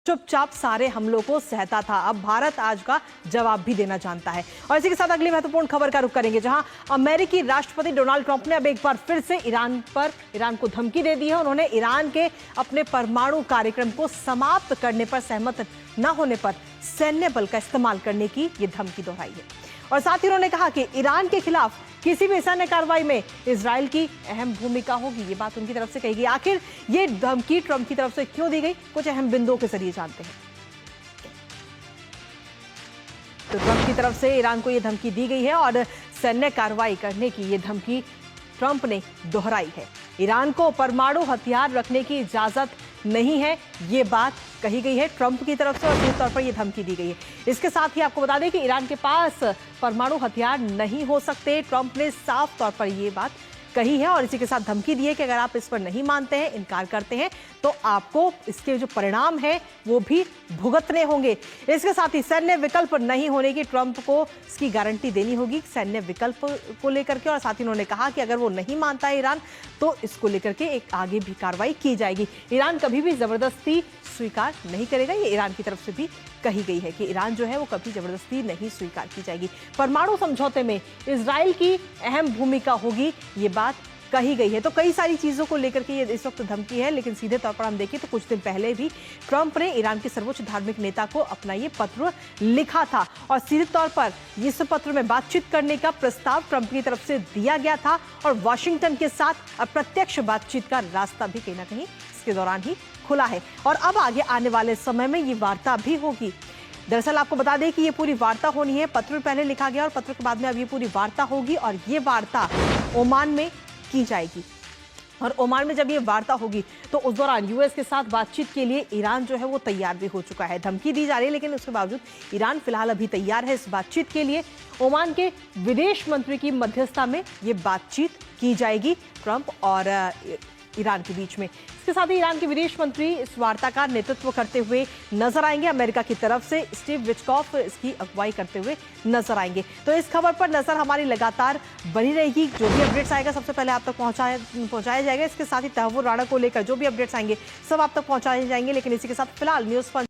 चुपचाप सारे हमलों को सहता था। अब भारत आज का जवाब भी देना जानता है। और इसी के साथ अगली महत्वपूर्ण खबर का रुख करेंगे, जहां अमेरिकी राष्ट्रपति डोनाल्ड ट्रंप ने अब एक बार फिर से ईरान को धमकी दे दी है। उन्होंने ईरान के अपने परमाणु कार्यक्रम को समाप्त करने पर सहमत न होने पर सैन्य बल का इस्तेमाल करने की ये धमकी दोहराई है। और साथ ही उन्होंने कहा कि ईरान के खिलाफ किसी भी सैन्य कार्रवाई में इजराइल की अहम भूमिका होगी। ये बात उनकी तरफ से कही गई। आखिर ये धमकी ट्रंप की तरफ से क्यों दी गई, कुछ अहम बिंदुओं के जरिए जानते हैं। तो ट्रंप की तरफ से ईरान को यह धमकी दी गई है और सैन्य कार्रवाई करने की यह धमकी ट्रंप ने दोहराई है। ईरान को परमाणु हथियार रखने की इजाजत नहीं है, ये बात कही गई है ट्रंप की तरफ से और निश्चित तौर पर यह धमकी दी गई है। इसके साथ ही आपको बता दें कि ईरान के पास परमाणु हथियार नहीं हो सकते। ट्रंप ने साफ तौर पर यह बात कही है और इसी के साथ धमकी दी है कि अगर आप इस पर नहीं मानते हैं, इनकार करते हैं, तो आपको इसके जो परिणाम है वो भी भुगतने होंगे। इसके साथ ही सैन्य विकल्प नहीं होने की ट्रंप को इसकी गारंटी देनी होगी सैन्य विकल्प को लेकर के। और साथ ही उन्होंने कहा कि अगर वो नहीं मानता है ईरान, तो इसको लेकर के एक आगे भी कार्रवाई की जाएगी। ईरान कभी भी जबरदस्ती स्वीकार नहीं करेगा, ये ईरान की तरफ से भी कही गई है कि ईरान जो है वो कभी जबरदस्ती नहीं स्वीकार की जाएगी। परमाणु समझौते में इजराइल की अहम भूमिका होगी, ये बात कही गई है। तो कई सारी चीजों को लेकर के ये इस वक्त धमकी है, लेकिन सीधे तौर पर हम देखें तो कुछ दिन पहले भी ट्रंप ने ईरान के सर्वोच्च धार्मिक नेता को अपना ये पत्र लिखा था और सीधे तौर पर इस पत्र में बातचीत करने का प्रस्ताव ट्रंप की तरफ से दिया गया था और वाशिंगटन के साथ अप्रत्यक्ष बातचीत का रास्ता भी कहीं ना कहीं इसके दौरान ही खुला है। और अब आगे आने वाले समय में ये वार्ता भी होगी। दरअसल आपको बता दें कि ये पूरी वार्ता होनी है, पत्र पहले लिखा गया और पत्र के बाद में अब ये पूरी वार्ता होगी और ये वार्ता ओमान में की जाएगी। और ओमान में जब ये वार्ता होगी तो उस दौरान यूएस के साथ बातचीत के लिए ईरान जो है वो तैयार भी हो चुका है। धमकी दी जा रही है, लेकिन उसके बावजूद ईरान फिलहाल अभी तैयार है इस बातचीत के लिए। ओमान के विदेश मंत्री की मध्यस्थता में ये बातचीत की जाएगी ट्रंप और ईरान के बीच में। इसके साथ ही ईरान के विदेश मंत्री इस वार्ता का नेतृत्व करते हुए नजर आएंगे। अमेरिका की तरफ से स्टीव विटकॉफ इसकी अगुवाई करते हुए नजर आएंगे। तो इस खबर पर नजर हमारी लगातार बनी रहेगी। जो भी अपडेट्स आएगा सबसे पहले आप तक पहुंचाया जाएगा। इसके साथ ही तहव्वुर राणा को लेकर जो भी अपडेट्स आएंगे सब आप तक पहुंचाए जाएंगे। लेकिन इसी के साथ फिलहाल न्यूज़